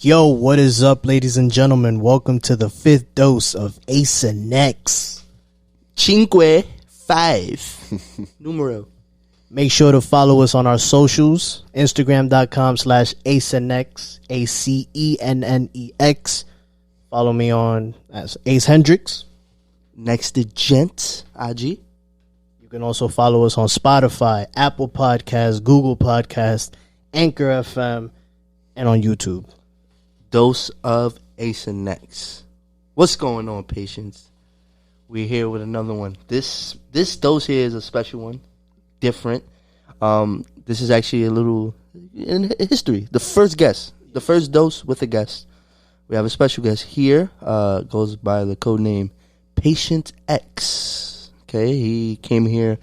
Yo, what is up, ladies and gentlemen? Welcome to the 5th dose of Acennex. Cinque, 5. Numero. Make sure to follow us on our socials. Instagram.com/Acennex, ACENNEX. Follow me on as Ace Hendrix. Next to Gent, IG. You can also follow us on Spotify, Apple Podcasts, Google Podcasts, Anchor FM, and on YouTube. Dose of Acennex. What's going on, patients? We're here with another one. This dose here is a special one. Different. This is actually a little in history. The first guest. The first dose with a guest. We have a special guest here. Goes by the code name Patient X. Okay, he came here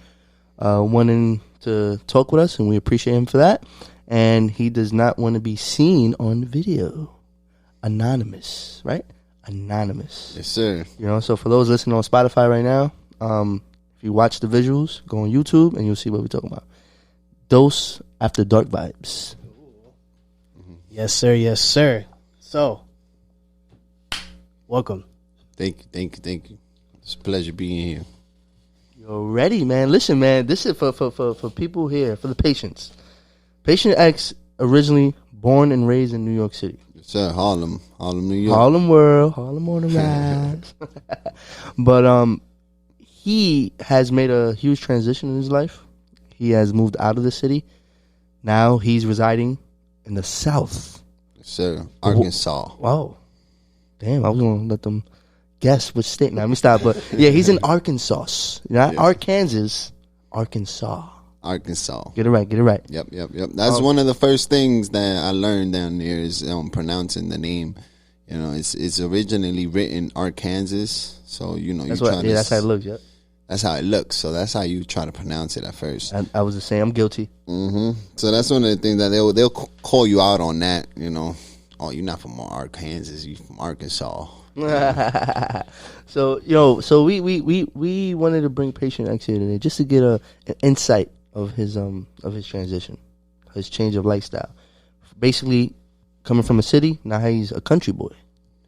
wanting to talk with us, and we appreciate him for that. And he does not want to be seen on video. Anonymous, right? Anonymous. Yes, sir. You know, so for those listening on Spotify right now, if you watch the visuals, go on YouTube and you'll see what we're talking about. Dose After Dark vibes. Yes, sir. Yes, sir. So, welcome. Thank you. It's a pleasure being here. You're ready, man. Listen, man, this is for people here, for the patients. Patient X, originally born and raised in New York City. Yes, sir. Harlem, New York. Harlem world, Harlem on the rise. But he has made a huge transition in his life. He has moved out of the city. Now he's residing in the South. Yes, sir. Arkansas. Wow. Damn, I was going to let them guess which state. Now, let me stop. But yeah, he's in Arkansas. Not Yeah. Arkansas, Arkansas. Arkansas. Get it right. Yep. That's one of the first things that I learned down there is pronouncing the name. You know, it's originally written Arkansas, so you know That's what. Yeah, that's how it looks. Yep. That's how it looks. So that's how you try to pronounce it at first. I was the same. I'm guilty. So that's one of the things that they'll call you out on that. You know, oh, you're not from Arkansas, you from Arkansas. So we wanted to bring Patient X here today just to get an insight of his transition, his change of lifestyle. Basically, coming from a city, now he's a country boy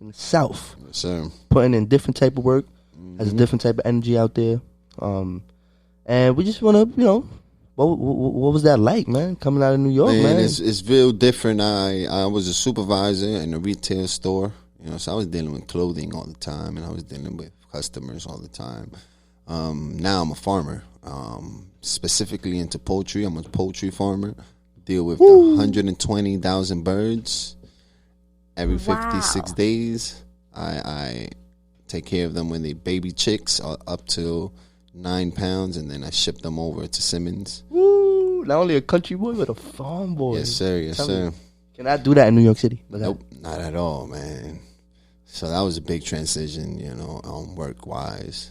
in the South. Yes, sir. Putting in different type of work, has a different type of energy out there, and we just want to, what was that like, man? Coming out of New York, man. It's real different. I was a supervisor in a retail store, so I was dealing with clothing all the time, and I was dealing with customers all the time. Now I'm a farmer. Specifically into poultry. I'm a poultry farmer. Deal with 120,000 birds every 56 days. I take care of them when they baby chicks up to 9 pounds, and then I ship them over to Simmons. Woo! Not only a country boy, but a farm boy. Yes, sir. Yes, sir. Can I do that in New York City? Nope, not at all, man. So that was a big transition, work wise.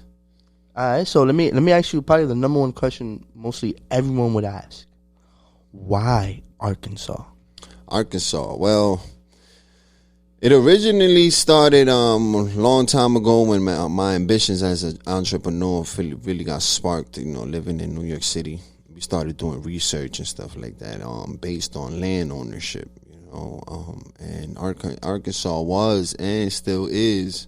All right, so let me ask you probably the number one question mostly everyone would ask. Why Arkansas? Arkansas. Well, it originally started a long time ago when my ambitions as an entrepreneur really got sparked, living in New York City. We started doing research and stuff like that based on land ownership, and Arkansas was and still is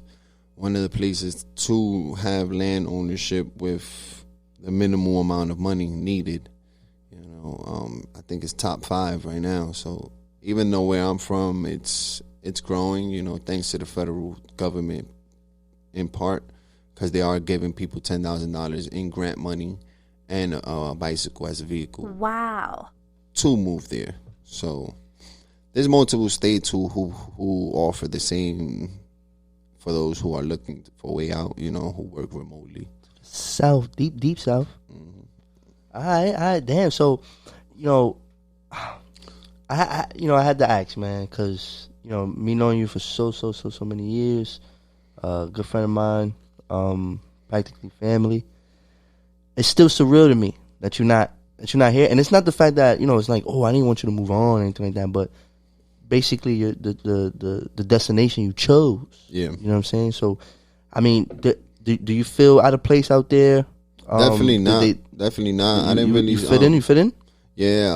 one of the places to have land ownership with the minimal amount of money needed. I think it's top 5 right now. So even though where I'm from, it's growing, thanks to the federal government in part, because they are giving people $10,000 in grant money and a bicycle as a vehicle. Wow. To move there. So there's multiple states who offer the same for those who are looking for a way out, who work remotely. South, deep South. All right, damn. So, I had to ask, man, because me knowing you for so many years, good friend of mine, practically family. It's still surreal to me that you're not here, and it's not the fact that it's like, oh, I didn't want you to move on or anything like that, but basically you're the destination you chose. Yeah, you know what I'm saying. So, I mean, do you feel out of place out there? Definitely not. Definitely not. I didn't really You fit in. Yeah.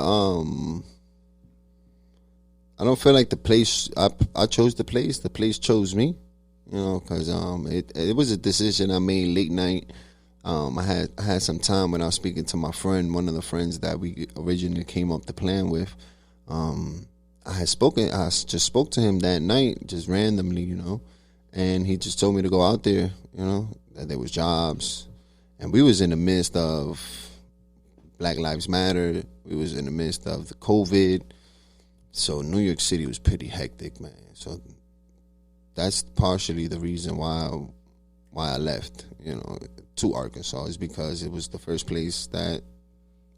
I don't feel like the place. I chose the place. The place chose me. You know, because it was a decision I made late night. I had some time when I was speaking to my friend, one of the friends that we originally came up to plan with. I just spoke to him that night, just randomly, you know, and he just told me to go out there, you know, that there was jobs, and we was in the midst of Black Lives Matter. We was in the midst of the COVID, so New York City was pretty hectic, man. So that's partially the reason why I left, you know, to Arkansas, is because it was the first place that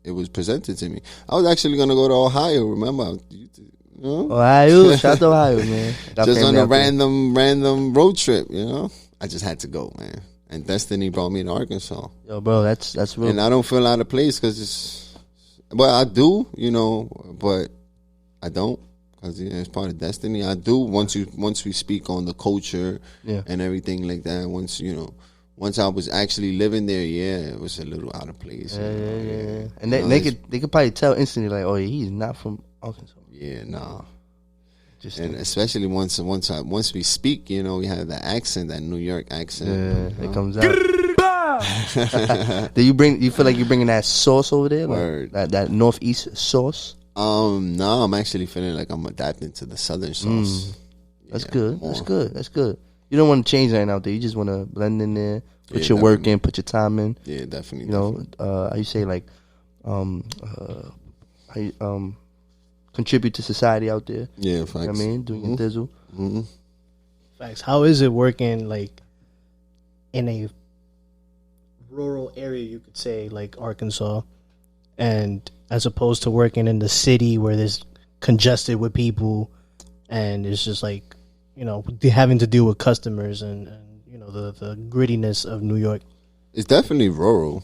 it was presented to me. I was actually gonna go to Ohio. Remember? You know? Ohio, shout out to Ohio, man. Just on a random road trip, you know. I just had to go, man. And destiny brought me to Arkansas. Yo, bro, that's real. And I don't feel out of place because it's, well, I do, you know, but I don't, because it's part of destiny. I do once we speak on the culture and everything like that. Once I was actually living there, it was a little out of place. Yeah. And they could probably tell instantly, like, oh, he's not from Arkansas. Yeah, nah. And especially once we speak, you know, we have that accent, that New York accent. Yeah, it comes out. Do you feel like you're bringing that sauce over there? Word. Like that northeast sauce? No, I'm actually feeling like I'm adapting to the southern sauce. That's good. More. That's good. You don't want to change anything out there. You just want to blend in there, put your work in, put your time in. Yeah, definitely. You know, how you say, like, contribute to society out there. Yeah, facts. You know what I mean? Doing your thizzle. Mm-hmm. Facts. How is it working, like, in a rural area, you could say, like Arkansas, and as opposed to working in the city where there's congested with people and it's just like, you know, having to deal with customers and you know, the grittiness of New York? It's definitely rural.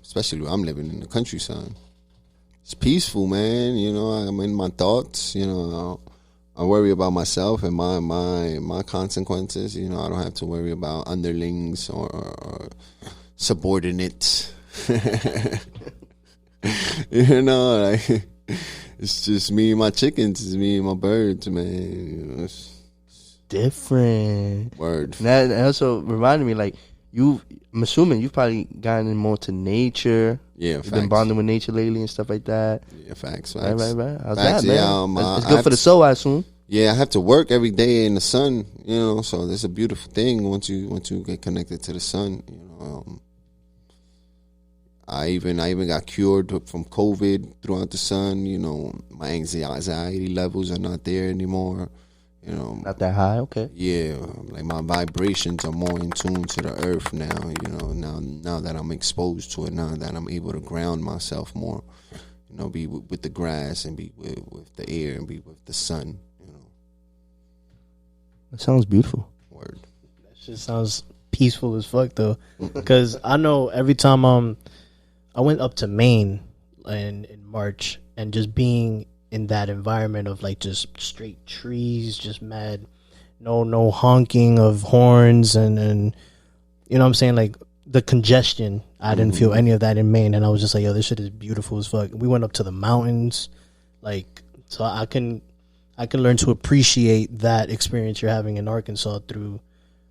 Especially where I'm living in the countryside. It's peaceful, man. You know, I'm in my thoughts. You know, I worry about myself and my consequences. You know, I don't have to worry about underlings or subordinates. You know, like, it's just me and my chickens. It's me and my birds, man. You know, it's different. Word. And that also reminded me, like, I'm assuming you've probably gotten more to nature. Yeah, you've been bonding with nature lately and stuff like that. Yeah, facts. Right. How's facts, that, man? It's good for the soul, I assume. Yeah, I have to work every day in the sun, you know, so that's a beautiful thing once you get connected to the sun, you know. I even got cured from COVID throughout the sun, you know. My anxiety levels are not there anymore. You know, not that high, okay. Yeah, like my vibrations are more in tune to the earth now. You know, now that I'm exposed to it, now that I'm able to ground myself more. You know, be with the grass and be with the air and be with the sun. You know, that sounds beautiful. Word. That shit sounds peaceful as fuck though, because I know every time I went up to Maine in March, and just being in that environment of like just straight trees, just mad, no honking of horns and you know what I'm saying, like the congestion. I didn't feel any of that in Maine, and I was just like, yo, this shit is beautiful as fuck. We went up to the mountains, like, so I can learn to appreciate that experience you're having in Arkansas through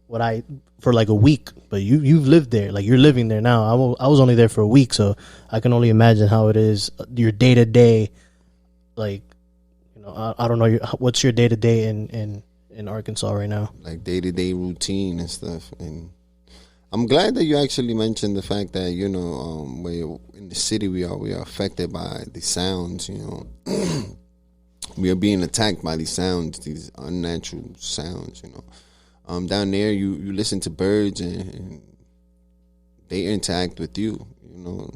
for like a week. But you've lived there, like you're living there now. I was only there for a week, so I can only imagine how it is your day to day. Like, you know, I don't know, what's your day to day in Arkansas right now? Like day to day routine and stuff. And I'm glad that you actually mentioned the fact that, you know, where in the city we are affected by the sounds. You know, we are being attacked by these sounds, these unnatural sounds. You know, down there you listen to birds and they interact with you. You know.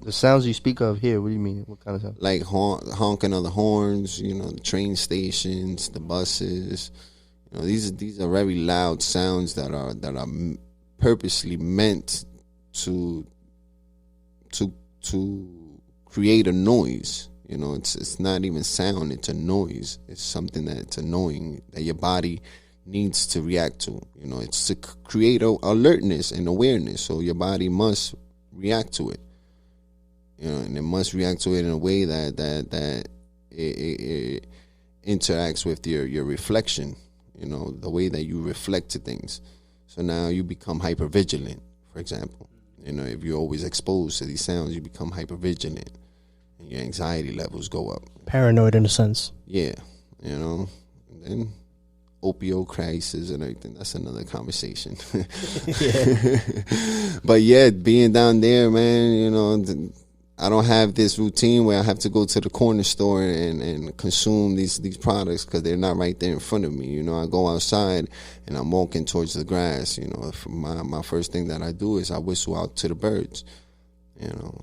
The sounds you speak of here, what do you mean? What kind of sound? Like honking of the horns, you know, the train stations, the buses. You know, these are very loud sounds that are purposely meant to create a noise. You know, it's not even sound; it's a noise. It's something that's annoying that your body needs to react to. You know, it's to create alertness and awareness, so your body must react to it. you know, and it must react to it in a way that it interacts with your reflection, you know, the way that you reflect to things. So now you become hypervigilant, for example. You know, if you're always exposed to these sounds, you become hypervigilant and your anxiety levels go up. Paranoid in a sense. Yeah, you know, and then opioid crisis and everything. That's another conversation. But yeah, being down there, man, you know, I don't have this routine where I have to go to the corner store and consume these products because they're not right there in front of me. You know, I go outside and I'm walking towards the grass. You know, my first thing that I do is I whistle out to the birds. You know,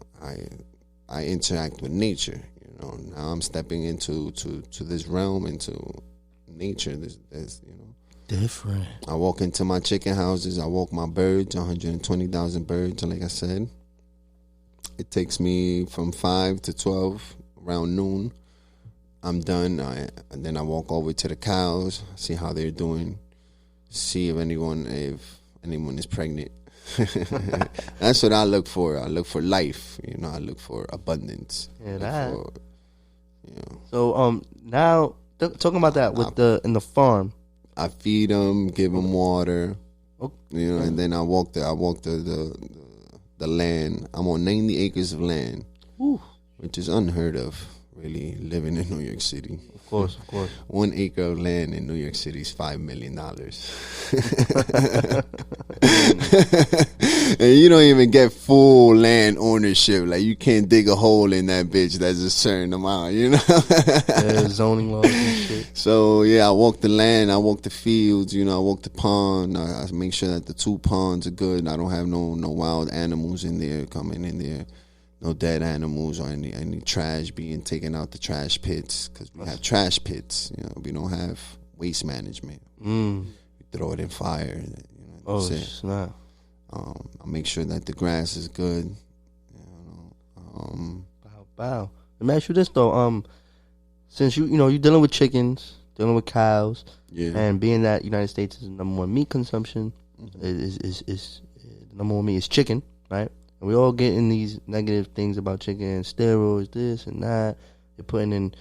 I interact with nature. You know, now I'm stepping into this realm, into nature. This you know, different. I walk into my chicken houses. I walk my birds, 120,000 birds, like I said. It takes me from 5 to 12, around noon. I'm done. And then I walk over to the cows, see how they're doing, see if anyone is pregnant. That's what I look for. I look for life. You know, I look for abundance. Yeah, that. You know. So now talking about that with in the farm. I feed them, give them water. Okay. You know, and then I walk the land. I'm on 90 acres of land, which is unheard of, really, living in New York City. Of course. 1 acre of land in New York City is $5 million. And you don't even get full land ownership. Like, you can't dig a hole in that bitch. That's a certain amount, you know? Yeah, zoning laws and shit. So, yeah, I walk the land. I walk the fields. You know, I walk the pond. I make sure that the 2 ponds are good. I don't have no wild animals in there coming in there. No dead animals or any trash being taken out the trash pits, because we have trash pits. You know, we don't have waste management. We throw it in fire. You know, snap! I make sure that the grass is good. You know, Wow. Let me ask you this though. Since you're dealing with chickens, dealing with cows, and being that United States is the number 1 meat consumption, is the number 1 meat is chicken, right? And we all getting these negative things about chicken, steroids, this and that. They're putting in,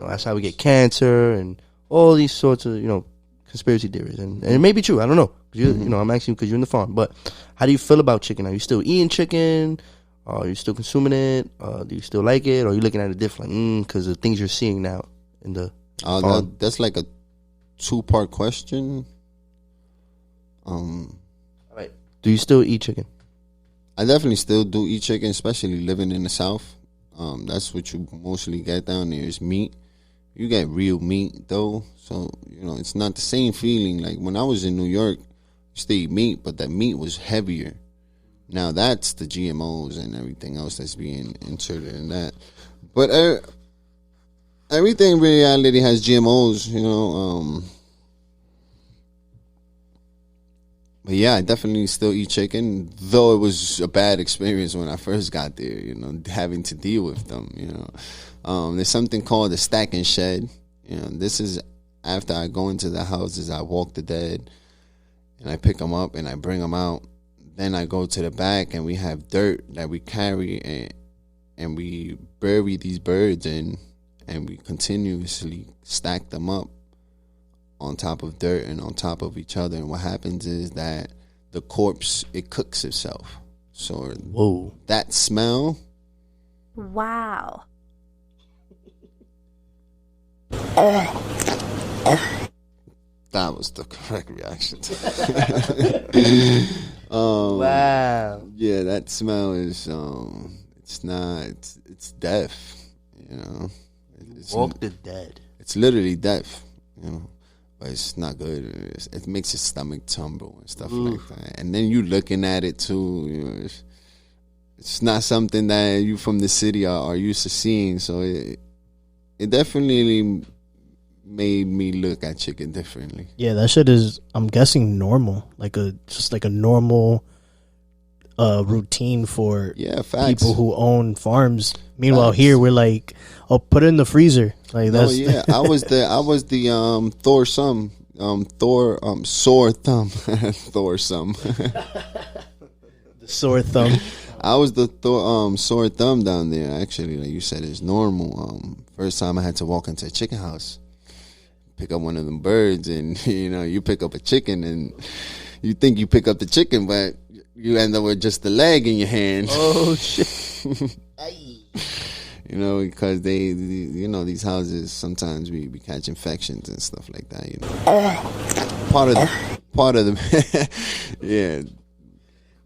that's how we get cancer and all these sorts of, conspiracy theories. And it may be true. I don't know. I'm asking you because you're in the farm. But how do you feel about chicken? Are you still eating chicken? Are you still consuming it? Do you still like it? Or are you looking at it different? Because of things you're seeing now in the farm? That's like a 2-part question. All right. Do you still eat chicken? I definitely still do eat chicken, especially living in the South. That's what you mostly get down there is meat. You get real meat, though. So, it's not the same feeling. Like, when I was in New York, I used to eat meat, but that meat was heavier. Now, that's the GMOs and everything else that's being inserted in that. But everything in reality has GMOs, But yeah, I definitely still eat chicken, though it was a bad experience when I first got there, having to deal with them, There's something called the stacking shed. This is after I go into the houses, I walk the dead, and I pick them up and I bring them out. Then I go to the back and we have dirt that we carry and we bury these birds in, and we continuously stack them up on top of dirt and on top of each other. And what happens is that the corpse, it cooks itself. So that smell. Wow. That was the correct reaction. Wow. Yeah, that smell is it's death, Walk the dead. It's literally death, but it's not good. It makes your stomach tumble and stuff like that. And then you looking at it too, it's not something that you from the city are used to seeing. So it definitely made me look at chicken differently. Yeah, that shit is, I'm guessing, normal. Just like a normal routine for people who own farms. Meanwhile, here we're like, put it in the freezer. Like that's I was the Thorsome, sore thumb, Thorsome. The sore thumb. I was the sore thumb down there. Actually, like you said, it's normal. First time I had to walk into a chicken house, pick up one of them birds, and you pick up a chicken, and you think you pick up the chicken, but you end up with just the leg in your hand. Oh shit! Because these houses sometimes we catch infections and stuff like that. Part of the yeah.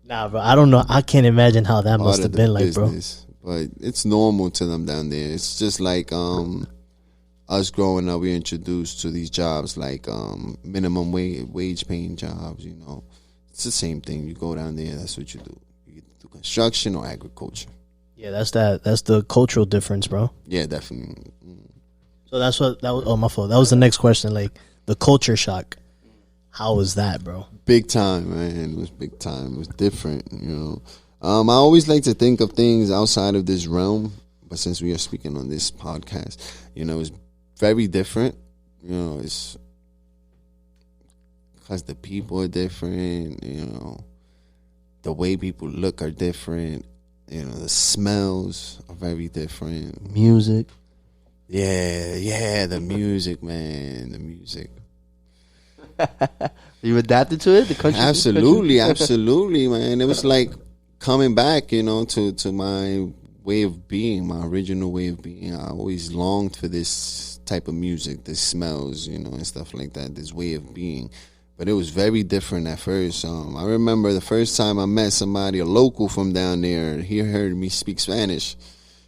Nah, bro, I don't know. I can't imagine how that must have been like, bro. But it's normal to them down there. It's just like us growing up, we're introduced to these jobs like minimum wage paying jobs. It's the same thing. You go down there, that's what you do. You do construction or agriculture. Yeah, that's the cultural difference, bro. Yeah, definitely. So that was. Oh, my fault. That was the next question. Like the culture shock. How was that, bro? Big time, man. It was big time. It was different, I always like to think of things outside of this realm, but since we are speaking on this podcast, it's very different. It's because the people are different. The way people look are different. The smells are very different. Music. Yeah, the music, man. The music. You adapted to it? The country? Absolutely, man. It was like coming back, to my way of being, my original way of being. I always longed for this type of music, this smells, and stuff like that, this way of being. But it was very different at first. I remember the first time I met somebody, a local from down there, he heard me speak Spanish.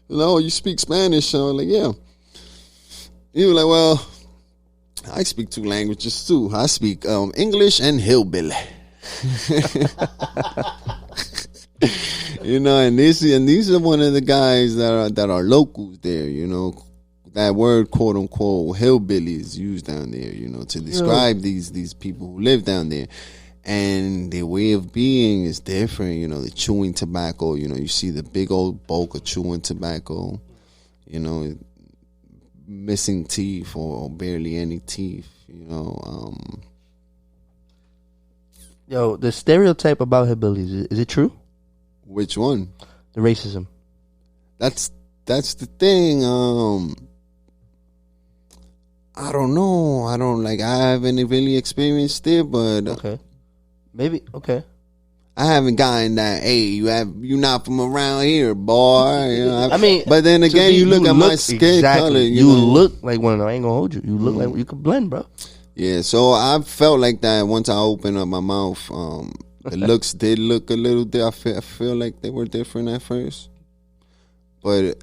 "Oh, you speak Spanish?" I was like, "Yeah." He was like, "Well, I speak 2 languages too. I speak English and hillbilly." And these are one of the guys that are locals there. That word, quote unquote, hillbilly is used down there. To describe these people who live down there, and their way of being is different. The chewing tobacco. You see the big old bulk of chewing tobacco. Missing teeth or barely any teeth, Yo, the stereotype about hillbillies, is it true? Which one? The racism. That's the thing. I don't know. I haven't really experienced it, but okay, maybe okay. I haven't gotten that. Hey, you not from around here, boy. I mean, but then again, you look at my skin color. You look like one. I ain't gonna hold you. You look like you could blend, bro. Yeah, so I felt like that once I opened up my mouth. The looks did look a little different. I feel like they were different at first, but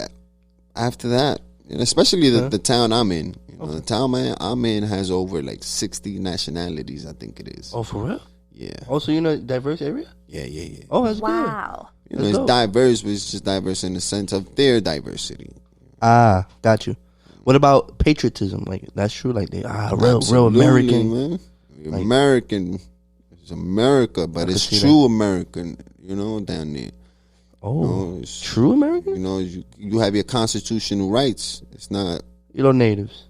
after that, and especially the town I'm in, the town I'm in has over like 60 nationalities. I think it is. Oh, for real? Yeah. Also, diverse area? Yeah. Oh, that's Wow. good. It's diverse, but it's just diverse in the sense of their diversity. Ah, got you. What about patriotism? Like, that's true. Like, they real American, man. American. It's America, but it's true American. Down there. Oh, true American. You have your constitutional rights. It's not. Natives.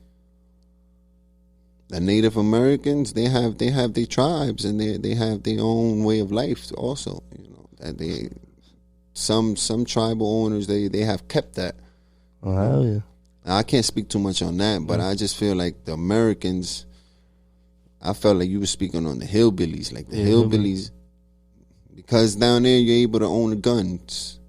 The Native Americans, they have their tribes, and they have their own way of life also. That they some tribal owners they have kept that. Oh hell yeah! Now, I can't speak too much on that, but I just feel like the Americans. I felt like you were speaking on the hillbillies, like the hillbillies, because down there you're able to own the guns.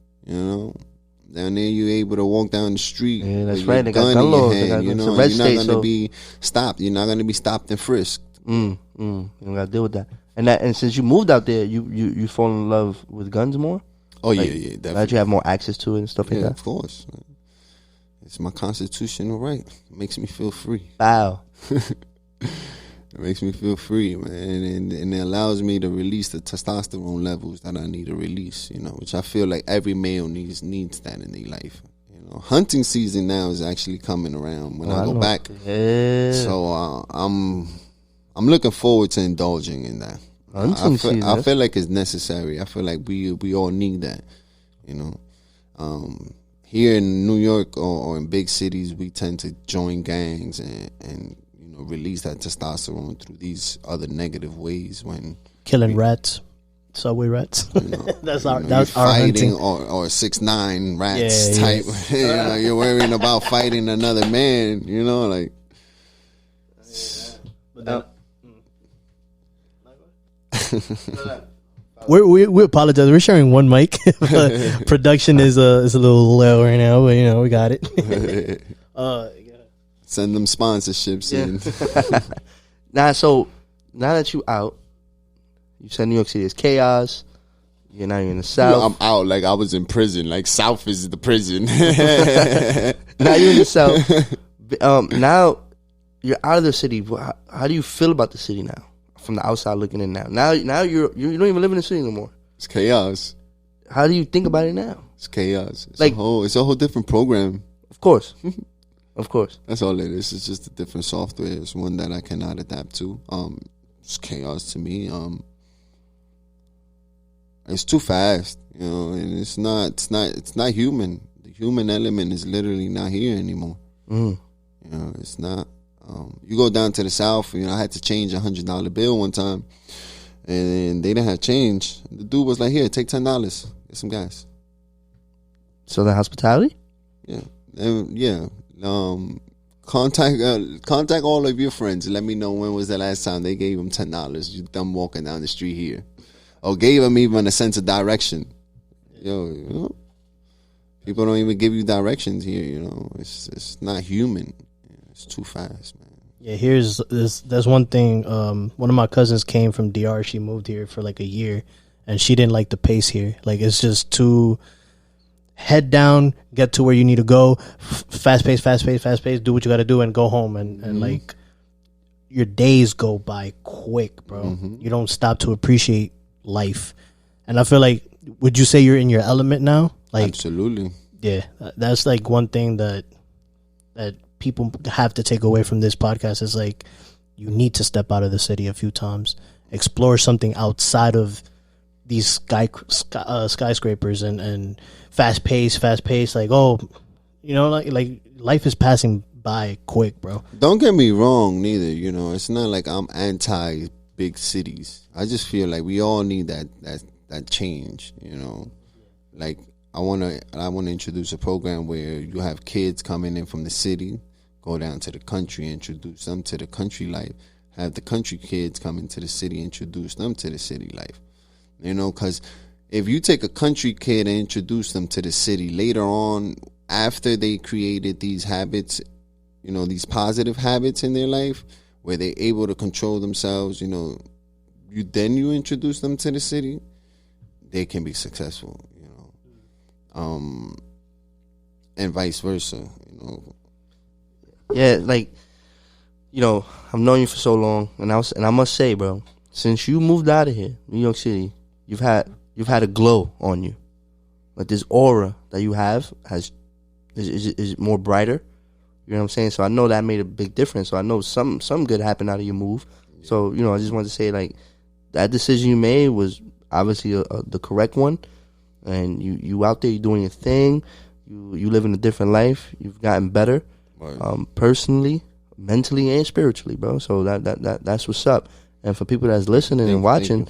Down there, you're able to walk down the street. Yeah, that's with right. Your They gun got gun in your laws. hand, You're not going to be stopped. You're not going to be stopped and frisked. You don't got to deal with that. And since you moved out there, you fall in love with guns more. Oh like, yeah, definitely. That you have more access to it and stuff like that. Of course. It's my constitutional right. It makes me feel free. Wow. It makes me feel free, man, and it allows me to release the testosterone levels that I need to release. Which I feel like every male needs that in their life. Hunting season now is actually coming around when I go back. Yeah. So I'm looking forward to indulging in that. I feel like it's necessary. I feel like we all need that. Here in New York or in big cities, we tend to join gangs and release that testosterone through these other negative ways when Killing rats. Subway rats. You know, that's you our know, that's you're our fighting hunting. or 6'9" rats Yeah, type. You know, you're worrying about fighting another man. You know, like. But then, we apologize. We're sharing one mic. Production is a little low right now, but we got it. Send them sponsorships in. So now that you out, you said New York City is chaos. Now you're in the South. I'm out like I was in prison. Like South is the prison. Now you're in the South. Now you're out of the city. How do you feel about the city now? From the outside looking in now. Now you don't even live in the city no more. It's chaos. How do you think about it now? It's chaos. It's Like- it's a whole different program. Of course. Of course. That's all it is. It's just a different software. It's one that I cannot adapt to. It's chaos to me. It's too fast, and it's not human. The human element is literally not here anymore. It's not. You go down to the South, I had to change $100 bill one time, and they didn't have change. The dude was like, "Here, take $10, get some gas." Southern hospitality? Yeah, contact all of your friends. Let me know when was the last time they gave him $10. You them walking down the street here, or gave him even a sense of direction. People don't even give you directions here. It's not human. It's too fast, man. Yeah, there's one thing. One of my cousins came from DR. She moved here for like a year, and she didn't like the pace here. Like, it's just too head down, get to where you need to go, fast pace, do what you got to do, and go home. And like, your days go by quick, bro. You don't stop to appreciate life. And I feel like, would you say you're in your element now? Like, absolutely. Yeah, that's like one thing that people have to take away from this podcast is like, you need to step out of the city a few times, explore something outside of these skyscrapers and fast pace. Like, like life is passing by quick, bro. Don't get me wrong, neither. It's not like I'm anti big cities. I just feel like we all need that change. Like I want to introduce a program where you have kids coming in from the city, go down to the country, introduce them to the country life. Have the country kids come into the city, introduce them to the city life. Because if you take a country kid and introduce them to the city, later on, after they created these habits, these positive habits in their life, where they're able to control themselves, you introduce them to the city, they can be successful, and vice versa, Yeah, like, I've known you for so long, and I must say, bro, since you moved out of here, New York City, you've had a glow on you. Like, this aura that you have is more brighter. You know what I'm saying? So I know that made a big difference. So I know some good happened out of your move. So, I just wanted to say, like, that decision you made was obviously the correct one. And you out there, you doing your thing. You living a different life. You've gotten better, right. Personally, mentally, and spiritually, bro. So that's what's up. And for people that's listening and watching,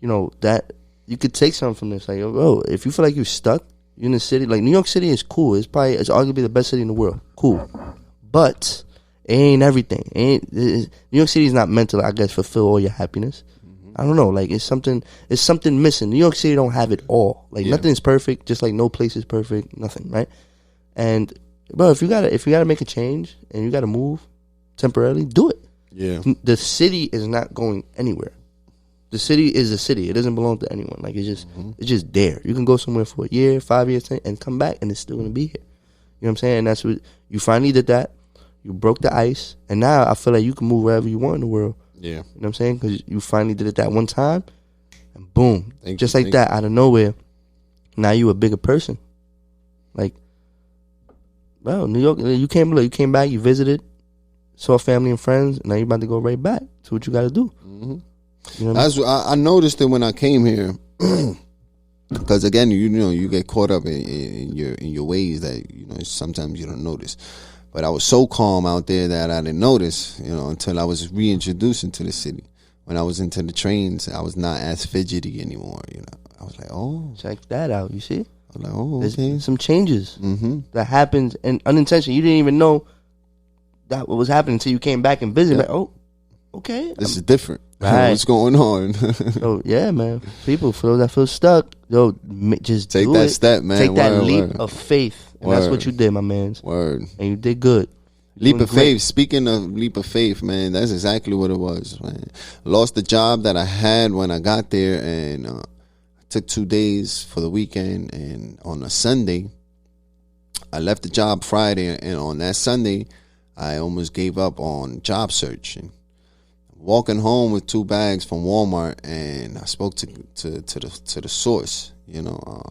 that you could take something from this. Like, bro, if you feel like you're stuck, you're in the city. Like, New York City is cool. It's arguably the best city in the world. Cool, but it ain't everything. New York City is not meant to, I guess, fulfill all your happiness. I don't know, like, it's something missing. New York City don't have it all. Like, nothing's perfect, just like no place is perfect, nothing, right? And, bro, if you gotta make a change and you gotta move temporarily, do it. Yeah. The city is not going anywhere. The city is a city. It doesn't belong to anyone. Like, it's just there. You can go somewhere for a year, 5 years, 10, and come back, and it's still gonna be here. You know what I'm saying? And that's what you finally did. That you broke the ice, and now I feel like you can move wherever you want in the world. Yeah. You know what I'm saying? Because you finally did it that one time, and boom. Just like that, out of nowhere, now you a bigger person. Like, bro, New York, you came back, you visited, saw family and friends, and now you're about to go right back to what you got to do. Mm-hmm. You know what I noticed it when I came here, because again, you get caught up in your ways that sometimes you don't notice. But I was so calm out there that I didn't notice, until I was reintroduced into the city. when I was into the trains, I was not as fidgety anymore. You know, I was like, oh, Check that out. You see, I was like, oh, there's okay. some changes Mm-hmm. that happens and unintentionally. You didn't even know that what was happening until you came back and visited. Yeah. Like, oh, okay. This is different. Right. What's going on? So yeah, man. People feel that feel stuck. Yo, just Take do that it. step, man. Take that Word, leap word. of faith, and that's what Word. you did, my man. Word. And you did good. Leap Doing of great. faith. Speaking of leap of faith, man, that's exactly what it was. Man. Lost the job that I had when I got there, and took 2 days for the weekend. And on a Sunday, I left the job Friday, and on that Sunday, I almost gave up on job search. And walking home with 2 bags from Walmart, and I spoke to the source, you know,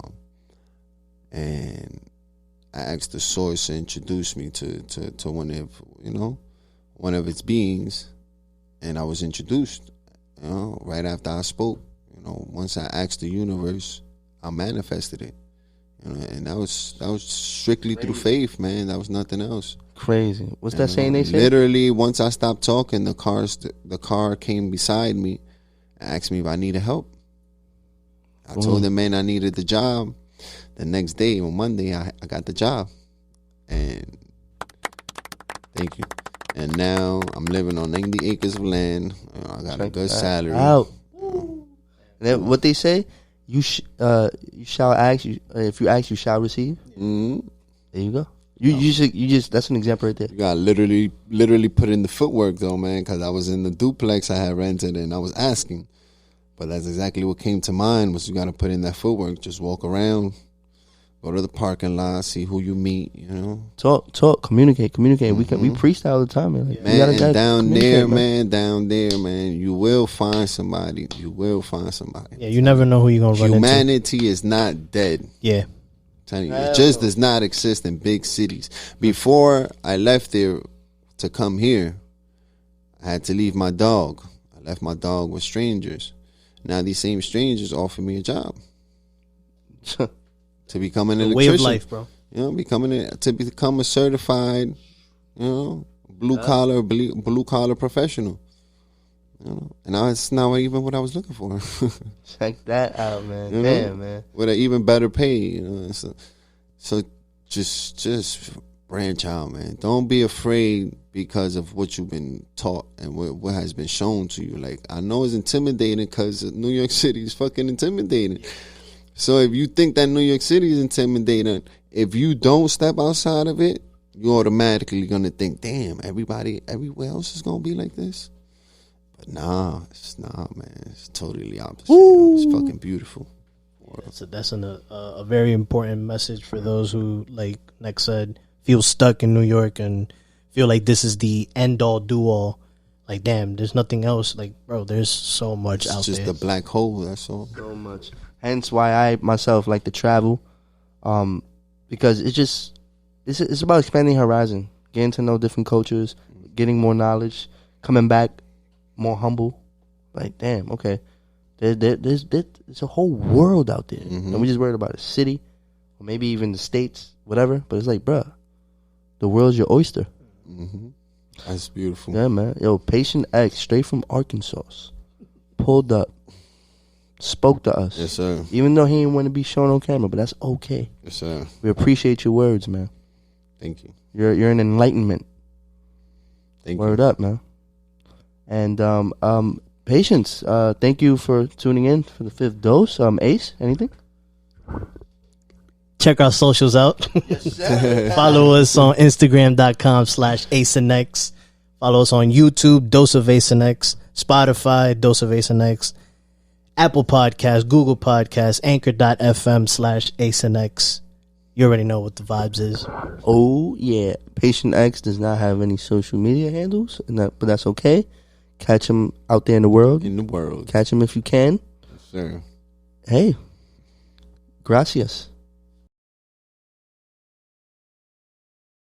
and I asked the source to introduce me to one of its beings, and I was introduced, you know, right after I spoke. You know, once I asked the universe, I manifested it. You know, and that was strictly through faith, man. That was nothing else. Crazy. What's You that know, saying they say? Literally, once I stopped talking, the car came beside me and asked me if I needed help. I told the man I needed the job. The next day, on Monday, I got the job. And thank you. And now I'm living on 90 acres of land. I got a good salary. Out. And then what they say? You shall ask. If you ask, you shall receive. Mm-hmm. There you go. You just that's an example right there. You got literally put in the footwork though, man, because I was in the duplex I had rented and I was asking. But that's exactly what came to mind was you got to put in that footwork. Just walk around, go to the parking lot, see who you meet, you know. Talk, communicate. We preach that all the time, man. Like, Man, gotta down there, communicate, man, you will find somebody. You will find somebody. Yeah, you never know who you're gonna run into. Humanity is not dead. Yeah. Telling you, it just does not exist in big cities. Before I left there to come here, I had to leave my dog. I left my dog with strangers. Now these same strangers offer me a job to become an Way electrician. of life, bro. You know, to become a certified, you know, blue collar professional. You know, and that's not even what I was looking for. Check that out, man. You Damn, know? man. With an even better pay, you know. So just branch out, man. Don't be afraid because of what you've been taught and what has been shown to you. Like, I know it's intimidating because New York City is fucking intimidating. So if you think that New York City is intimidating, if you don't step outside of it, you're automatically gonna think, damn, everybody everywhere else is gonna be like this. But nah, man. It's totally opposite. It's fucking beautiful. That's a very important message for those who, like Nick said, feel stuck in New York and feel like this is the end all do all. Like, damn, there's nothing else. Like, bro, there's so much out there. It's just a black hole. That's all. So much. Hence why I myself like to travel, because it's about expanding horizon, getting to know different cultures, getting more knowledge, coming back more humble. Like, damn, okay, there's a whole world out there, and we just worried about a city, or maybe even the states, whatever. But it's like, bruh, the world's your oyster. That's beautiful. Yeah, man. Yo, Patient X, straight from Arkansas, pulled up, spoke to us. Yes, sir. Even though he didn't want to be shown on camera, but that's okay. Yes, sir. We appreciate your words, man. Thank you. You're an enlightenment. Thank Word you. up, man. And Patience, thank you for tuning in for the 5th dose. Ace, anything? Check our socials out. Follow us on Instagram.com/Acennex. Follow us on YouTube, Dose of Acennex, Spotify, Dose of Acennex, Apple Podcasts, Google Podcasts, Anchor.fm/Acennex. You already know what the vibes is. Oh, yeah. Patient X does not have any social media handles, but that's okay. Catch him out there in the world. In the world. Catch him if you can. Yes, sir. Hey, gracias.